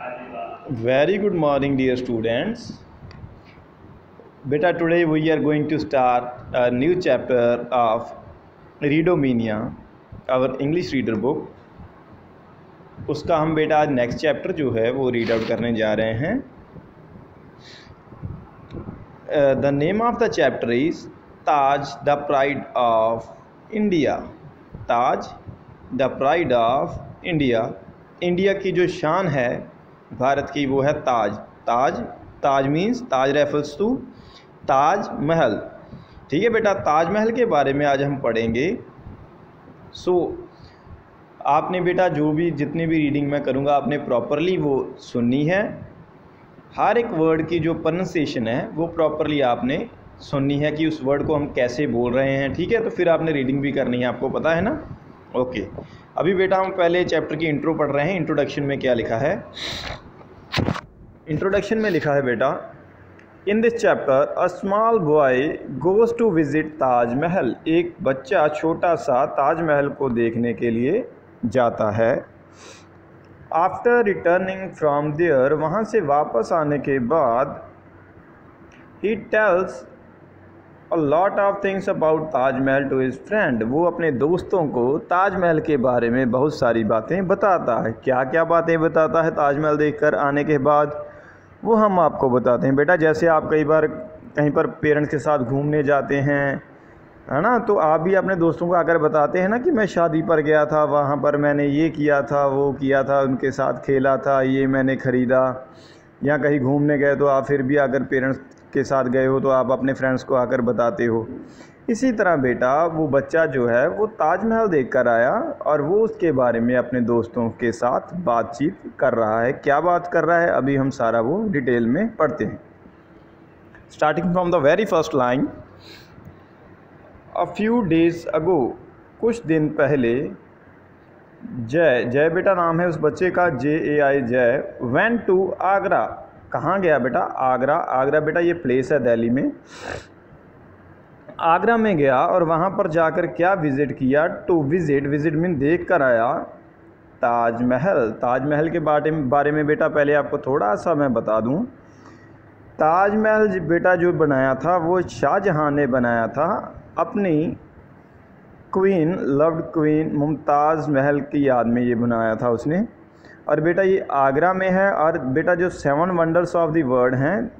Very good morning, dear students. Beta, today we are going to start a new chapter of Readomania, our English reader book. उसका हम बेटा आज next chapter जो है वो read out करने जा रहे हैं. The name of the chapter is Taj the pride of India. Taj the pride of India. India की जो शान है भारत की वो है ताज. ताज ताज means Taj refers to Taj Mahal. ठीक है बेटा, ताजमहल के बारे में आज हम पढ़ेंगे. आपने बेटा जो भी जितनी भी रीडिंग मैं करूँगा आपने प्रॉपरली वो सुननी है. हर एक वर्ड की जो प्रोनाउंसिएशन है वो प्रॉपरली आपने सुननी है कि उस वर्ड को हम कैसे बोल रहे हैं. ठीक है, तो फिर आपने रीडिंग भी करनी है, आपको पता है ना. ओके, अभी बेटा हम पहले चैप्टर की इंट्रो पढ़ रहे हैं. इंट्रोडक्शन में क्या लिखा है? इंट्रोडक्शन में लिखा है बेटा, in this chapter a small boy goes to visit Taj Mahal. एक बच्चा छोटा सा ताजमहल को देखने के लिए जाता है. आफ्टर रिटर्निंग फ्रॉम देयर, वहाँ से वापस आने के बाद, he tells a lot of things about Taj Mahal to his friend. वो अपने दोस्तों को ताजमहल के बारे में बहुत सारी बातें बताता है. क्या क्या बातें बताता है ताजमहल देखकर आने के बाद, वो हम आपको बताते हैं बेटा. जैसे आप कई बार कहीं पर पेरेंट्स के साथ घूमने जाते हैं, है ना, तो आप भी अपने दोस्तों को आकर बताते हैं ना कि मैं शादी पर गया था, वहाँ पर मैंने ये किया था, वो किया था, उनके साथ खेला था, ये मैंने ख़रीदा. या कहीं घूमने गए तो आप फिर भी अगर पेरेंट्स के साथ गए हो तो आप अपने फ्रेंड्स को आकर बताते हो. इसी तरह बेटा वो बच्चा जो है वो ताजमहल देख कर आया और वो उसके बारे में अपने दोस्तों के साथ बातचीत कर रहा है. क्या बात कर रहा है अभी हम सारा वो डिटेल में पढ़ते हैं. Starting from the very first line. A few days ago, कुछ दिन पहले, जय, जय बेटा नाम है उस बच्चे का, JAI जय, वेंट टू आगरा. कहाँ गया बेटा? आगरा. आगरा बेटा ये प्लेस है दिल्ली में. आगरा में गया और वहाँ पर जाकर क्या विज़िट किया? टू विज़िट, विज़िट मीन देख कर आया ताजमहल. ताजमहल के बारे में बेटा पहले आपको थोड़ा सा मैं बता दूँ. ताजमहल बेटा जो बनाया था वो शाहजहाँ ने बनाया था अपनी क्वीन, लव्ड क्वीन मुमताज़ महल की याद में ये बनाया था उसने. और बेटा ये आगरा में है. और बेटा जो 7 वंडर्स ऑफ द वर्ल्ड हैं,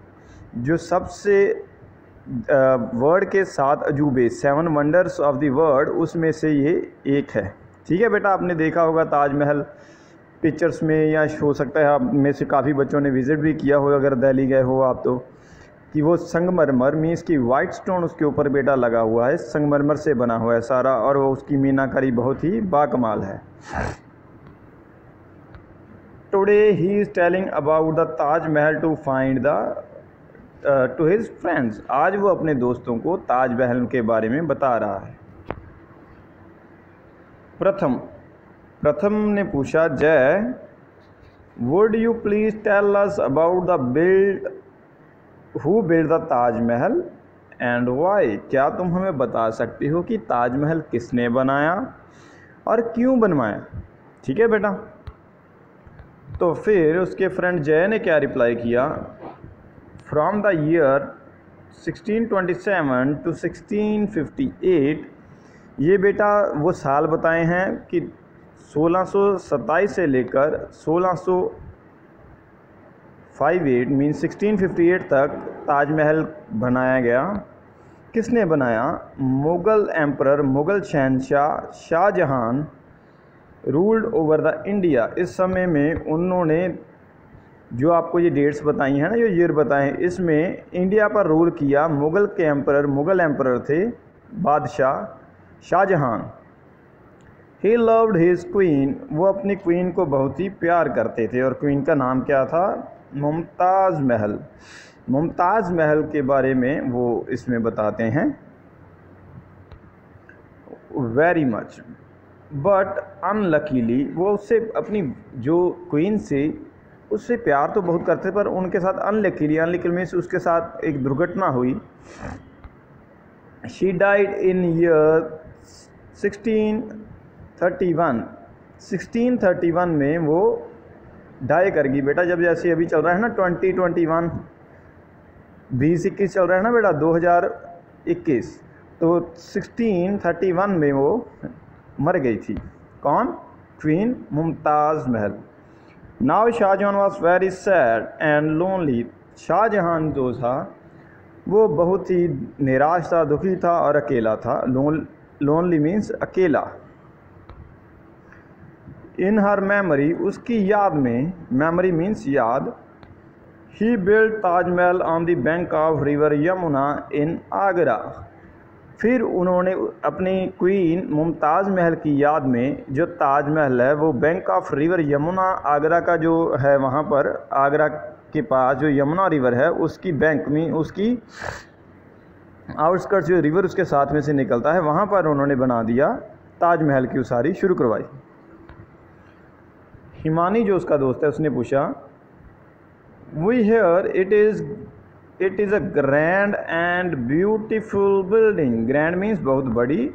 जो सबसे वर्ल्ड के 7 अजूबे, 7 वंडर्स ऑफ द वर्ल्ड, उसमें से ये एक है. ठीक है बेटा, आपने देखा होगा ताजमहल पिक्चर्स में, या हो सकता है आप में से काफ़ी बच्चों ने विज़िट भी किया हो अगर दिल्ली गए हो आप तो, कि वो संगमरमर मीन्स की वाइट स्टोन उसके ऊपर बेटा लगा हुआ है, संगमरमर से बना हुआ है सारा, और वो उसकी मीनाकारी बहुत ही बाकमाल है. Today he is telling about the Taj Mahal to find the to his friends. आज वो अपने दोस्तों को ताजमहल के बारे में बता रहा है. प्रथम ने पूछा, Jai, would you please tell us about the who build the Taj Mahal and why. क्या तुम हमें बता सकती हो कि ताजमहल किसने बनाया और क्यों बनवाया? ठीक है बेटा. तो फिर उसके फ्रेंड जय ने क्या रिप्लाई किया? From the year 1627 to 1658. ये बेटा वो साल बताए हैं कि 1627 से लेकर 1658 मीन 1658 तक ताजमहल बनाया गया. किसने बनाया? मुग़ल एम्परर, मुग़ल शहंशाह Shah Jahan ruled over the India. इस समय में उन्होंने जो आपको ये डेट्स बताई हैं ना, जो ईयर बताए हैं, इसमें इंडिया पर रूल किया. मुग़ल के एम्परर, मुग़ल एम्परर थे बादशाह Shah Jahan. He loved his queen. वो अपनी क्वीन को बहुत ही प्यार करते थे और क्वीन का नाम क्या था? मुमताज़ महल. मुमताज़ महल के बारे में वो इसमें बताते हैं. वेरी मच, बट अनलकीली, वो उससे अपनी जो क्वीन से उससे प्यार तो बहुत करते पर उनके साथ अनलकीली, अनलकीली मीन्स उसके साथ एक दुर्घटना हुई. She died in year 1631. 1631 में वो डाई करेगी बेटा, जब जैसे अभी चल रहा है ना 2021 2021 चल रहा है ना बेटा 2021, तो 1631 में वो मर गई थी। कौन? Queen Mumtaz Mahal. Now Shah Jahan was very sad and lonely. Shah Jahan जो था वो बहुत ही निराश था, दुखी था और अकेला था। लोनली मीन्स अकेला। इन हर मेमोरी, उसकी याद में, मेमोरी मीन्स याद, he built Taj Mahal on the bank of river Yamuna in Agra. फिर उन्होंने अपनी क्वीन मुमताज़ महल की याद में जो ताजमहल है वो bank of river Yamuna, Agra का जो है वहाँ पर, आगरा के पास जो यमुना रिवर है उसकी बैंक में, उसकी आउटस्कर्ट्स जो रिवर उसके साथ में से निकलता है वहाँ पर उन्होंने बना दिया ताजमहल की उसारी शुरू करवाई। हिमानी जो उसका दोस्त है उसने पूछा, we hear it is a grand and beautiful building. Grand means बहुत बड़ी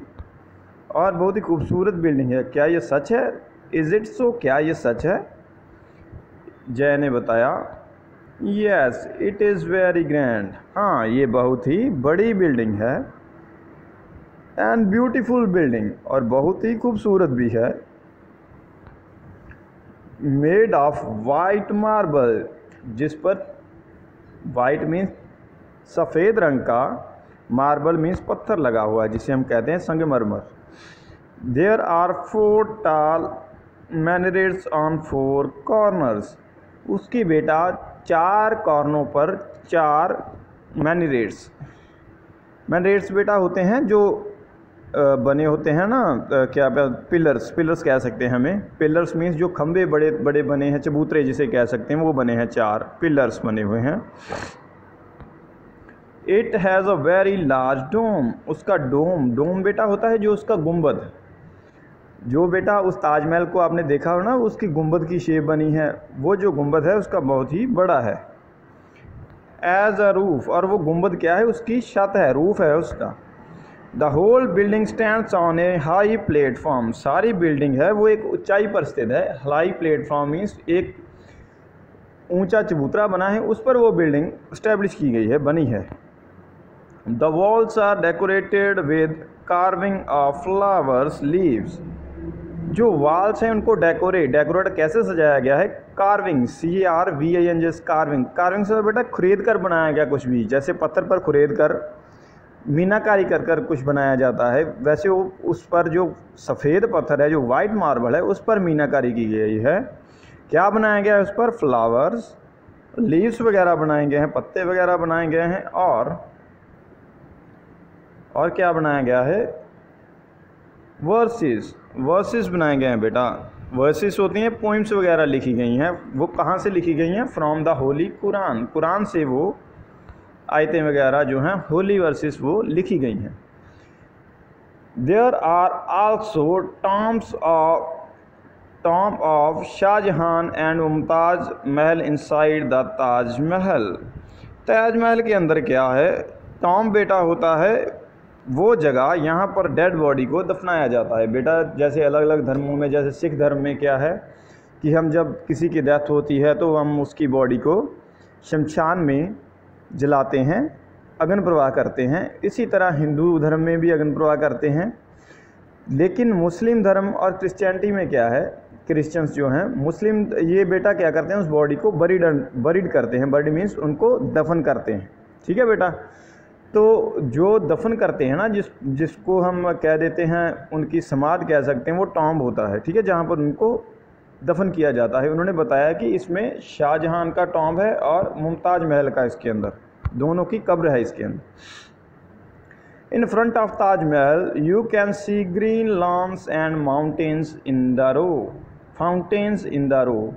और बहुत ही खूबसूरत बिल्डिंग है, क्या ये सच है? इज़ इट सो, क्या ये सच है? जय ने बताया, yes it is very grand, हाँ ये बहुत ही बड़ी बिल्डिंग है, एंड ब्यूटीफुल बिल्डिंग, और बहुत ही खूबसूरत भी है। मेड ऑफ वाइट मार्बल, जिस पर वाइट मीन्स सफ़ेद रंग का, मार्बल मीन्स पत्थर लगा हुआ है जिसे हम कहते हैं संगमरमर। There are 4 tall minarets on 4 corners. उसकी बेटा 4 कॉर्नरों पर 4 मैनरेट्स, मैनरेट्स बेटा होते हैं जो बने होते हैं ना, क्या पिलर्स, पिलर्स कह सकते हैं हमें। पिलर्स मीन्स जो खंबे बड़े बड़े बने हैं, चबूतरे जिसे कह सकते हैं, वो बने हैं, 4 पिलर्स बने हुए हैं। It has a very large dome. उसका डोम, डोम बेटा होता है जो उसका गुंबद, जो बेटा उस ताजमहल को आपने देखा हो ना, उसकी गुंबद की शेप बनी है, वो जो गुंबद है उसका बहुत ही बड़ा है। एज अ रूफ, और वो गुंबद क्या है? उसकी छत है, रूफ है उसका। The whole building stands on a high platform. सारी बिल्डिंग है वो एक ऊंचाई पर स्थित है। हाई प्लेटफॉर्म मीन्स एक ऊंचा चबूतरा बना है, उस पर वो बिल्डिंग स्टैब्लिश की गई है, बनी है। The walls are decorated with carving of flowers leaves. जो वॉल्स हैं उनको डेकोरेट कैसे सजाया गया है? Carving, CARVING, carving. कार्विंग से बेटा खुरेद कर बनाया गया कुछ भी, जैसे पत्थर पर खुरेद कर मीनाकारी कर कर कुछ बनाया जाता है, वैसे वो उस पर जो सफ़ेद पत्थर है, जो वाइट मार्बल है, उस पर मीनाकारी की गई है। क्या बनाया गया है उस पर? फ्लावर्स, लीव्स वगैरह बनाए गए हैं, पत्ते वगैरह बनाए गए हैं, और क्या बनाया गया है? वर्सेस बनाए गए हैं बेटा। वर्सेस होती हैं, पोइम्स वगैरह लिखी गई हैं। वो कहाँ से लिखी गई हैं? From the holy Quran. Quran से वो आयतें वगैरह जो हैं, होली वर्सेस, वो लिखी गई हैं। There are also tomb of Shah Jahan and Mumtaz Mahal inside the Taj Mahal. Taj Mahal के अंदर क्या है? टॉम बेटा होता है वो जगह, यहाँ पर डेड बॉडी को दफनाया जाता है बेटा। जैसे अलग अलग धर्मों में, जैसे सिख धर्म में क्या है कि हम जब किसी की डेथ होती है तो हम उसकी बॉडी को शमशान में जलाते हैं, अग्नि प्रवाह करते हैं। इसी तरह हिंदू धर्म में भी अग्नि प्रवाह करते हैं। लेकिन मुस्लिम धर्म और क्रिश्चियनिटी में क्या है? क्रिश्चियंस जो हैं, मुस्लिम, ये बेटा क्या करते हैं? उस बॉडी को बरीड करते हैं। बरीड मीन्स उनको दफन करते हैं, ठीक है बेटा। तो जो दफन करते हैं ना, जिसको हम कह देते हैं, उनकी समाध कह सकते हैं, वो टॉम्ब होता है, ठीक है, जहाँ पर उनको दफन किया जाता है। उन्होंने बताया कि इसमें शाहजहां का टॉम्ब है और मुमताज़ महल का, इसके अंदर दोनों की कब्र है इसके अंदर। In front of Taj Mahal you can see green lawns and mountains in the row, fountains in the row.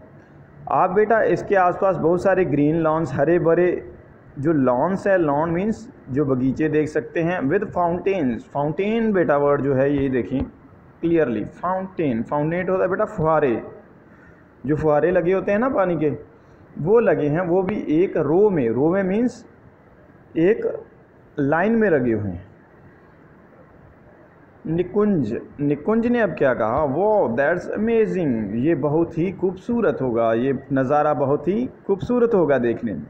आप बेटा इसके आसपास बहुत सारे ग्रीन लॉन्स, हरे भरे जो लॉन्स है, लॉन मीन्स जो बगीचे देख सकते हैं, विद फाउंटेन्स। फाउंटेन बेटा वर्ड जो है ये देखें क्लियरली, फाउंटेन, फाउंटेन होता है बेटा फुहारे, जो फुहारे लगे होते हैं ना पानी के, वो लगे हैं, वो भी एक रो में मीन्स एक लाइन में लगे हुए हैं। निकुंज निकुंज ने अब क्या कहा, वो दैट्स अमेजिंग, ये बहुत ही खूबसूरत होगा, ये नज़ारा बहुत ही खूबसूरत होगा देखने में।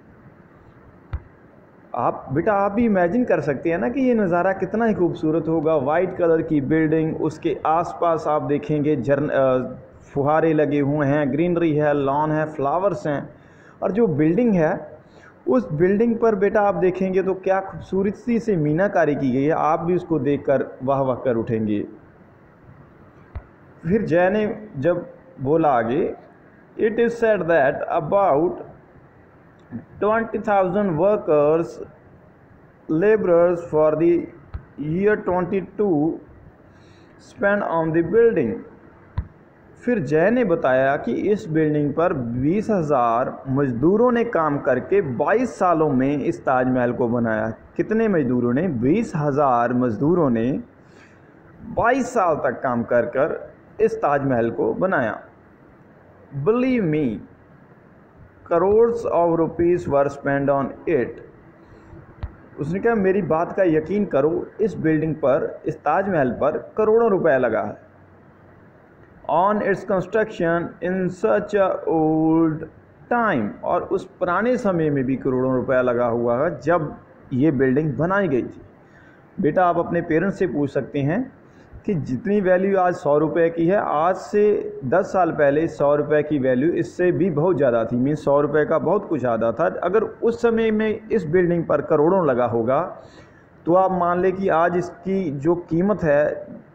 आप बेटा आप भी इमेजिन कर सकते हैं ना कि ये नज़ारा कितना ही खूबसूरत होगा। वाइट कलर की बिल्डिंग, उसके आसपास आप देखेंगे फुहारे लगे हुए हैं, ग्रीनरी है, लॉन है, फ्लावर्स हैं, और जो बिल्डिंग है उस बिल्डिंग पर बेटा आप देखेंगे तो क्या खूबसूरती से मीनाकारी की गई है, आप भी उसको देखकर वाह वाह कर उठेंगे। फिर जय ने जब बोला आगे, it is said that about 20,000 workers, laborers for the year 22 spent on the building। फिर जय ने बताया कि इस बिल्डिंग पर 20,000 मजदूरों ने काम करके 22 सालों में इस ताजमहल को बनाया। कितने मजदूरों ने? 20,000 मजदूरों ने 22 साल तक काम कर कर इस ताजमहल को बनाया। Believe me, crores of rupees were spend on it. उसने कहा मेरी बात का यकीन करो, इस बिल्डिंग पर, इस ताजमहल पर करोड़ों रुपए लगा है। On its construction in such a old time, और उस पुराने समय में भी करोड़ों रुपया लगा हुआ है जब ये बिल्डिंग बनाई गई थी। बेटा आप अपने पेरेंट्स से पूछ सकते हैं कि जितनी वैल्यू आज 100 रुपये की है, आज से 10 साल पहले 100 रुपये की वैल्यू इससे भी बहुत ज़्यादा थी। मीन्स 100 रुपये का बहुत कुछ ज़्यादा था। अगर उस समय में इस बिल्डिंग पर करोड़ों लगा होगा तो आप मान लें कि आज इसकी जो कीमत है,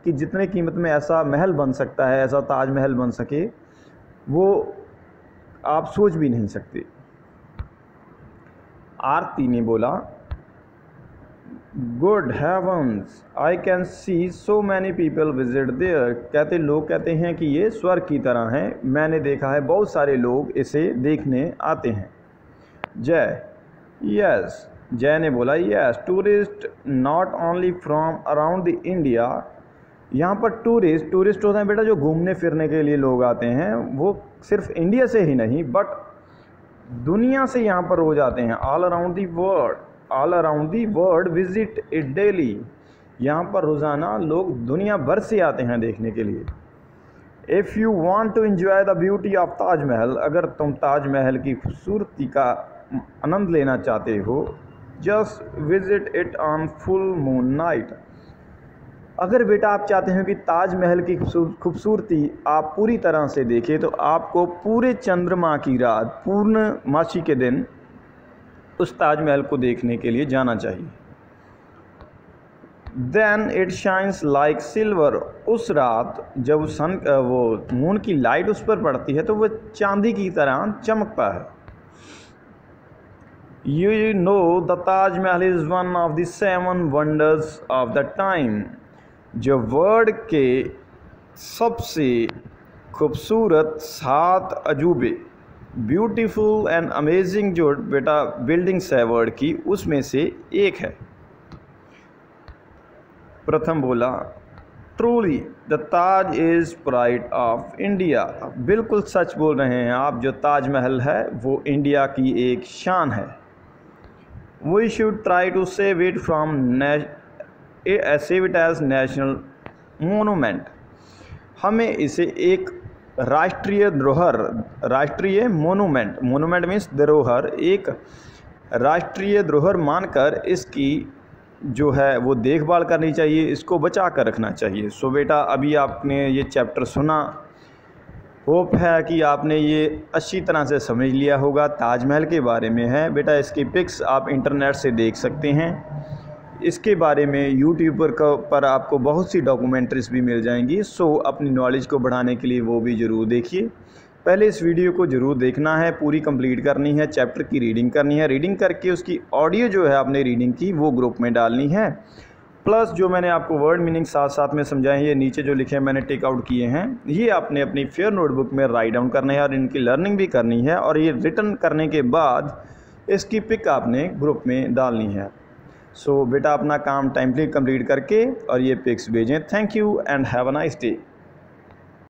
कि जितने कीमत में ऐसा महल बन सकता है, ऐसा ताजमहल बन सके, वो आप सोच भी नहीं सकते। आरती ने बोला, good heavens, I can see so many people visit there. लोग कहते हैं कि ये स्वर्ग की तरह है, मैंने देखा है बहुत सारे लोग इसे देखने आते हैं। जय, यस, जय ने बोला, yes, tourist not only from around the India. यहाँ पर टूरिस्ट होते हैं बेटा जो घूमने फिरने के लिए लोग आते हैं, वो सिर्फ इंडिया से ही नहीं बट दुनिया से यहाँ पर रोज आते हैं। All around the world visit it daily. यहाँ पर रोज़ाना लोग दुनिया भर से आते हैं देखने के लिए। If you want to enjoy the beauty of Taj Mahal, अगर तुम ताजमहल की खूबसूरती का आनंद लेना चाहते हो, just visit it on full moon night. अगर बेटा आप चाहते हैं कि ताजमहल की खूबसूरती आप पूरी तरह से देखें तो आपको पूरे चंद्रमा की रात, पूर्णमासी के दिन उस ताजमहल को देखने के लिए जाना चाहिए। Then it shines like silver. उस रात जब वो मून की लाइट उस पर पड़ती है तो वह चांदी की तरह चमकता है। You know the Taj Mahal is one of the 7 wonders of the time। जो वर्ल्ड के सबसे खूबसूरत 7 अजूबे, ब्यूटीफुल एंड अमेजिंग जो बेटा बिल्डिंग्स है वर्ल्ड की, उसमें से एक है। प्रथम बोला, truly the Taj is pride of India. बिल्कुल सच बोल रहे हैं आप, जो ताजमहल है वो इंडिया की एक शान है। We should try to save it as national monument. हमें इसे एक राष्ट्रीय धरोहर, राष्ट्रीय मोनूमेंट मीन्स धरोहर, एक राष्ट्रीय धरोहर मानकर इसकी जो है वो देखभाल करनी चाहिए, इसको बचा कर रखना चाहिए। सो बेटा अभी आपने ये चैप्टर सुना, होप है कि आपने ये अच्छी तरह से समझ लिया होगा। ताजमहल के बारे में है बेटा, इसकी पिक्स आप इंटरनेट से देख सकते हैं। इसके बारे में यूट्यूब पर आपको बहुत सी डॉक्यूमेंट्रीज भी मिल जाएंगी। सो अपनी नॉलेज को बढ़ाने के लिए वो भी ज़रूर देखिए। पहले इस वीडियो को ज़रूर देखना है, पूरी कंप्लीट करनी है, चैप्टर की रीडिंग करनी है। रीडिंग करके उसकी ऑडियो जो है आपने रीडिंग की वो ग्रुप में डालनी है। प्लस जो मैंने आपको वर्ड मीनिंग साथ साथ में समझाए हैं, ये नीचे जो लिखे हैं मैंने टेक आउट किए हैं, ये आपने अपनी फेयर नोटबुक में राइट डाउन करना है और इनकी लर्निंग भी करनी है। और ये रिटर्न करने के बाद इसकी पिक आपने ग्रुप में डालनी है। सो बेटा अपना काम टाइमली कंप्लीट करके और ये पिक्स भेजें। Thank you and have a nice day.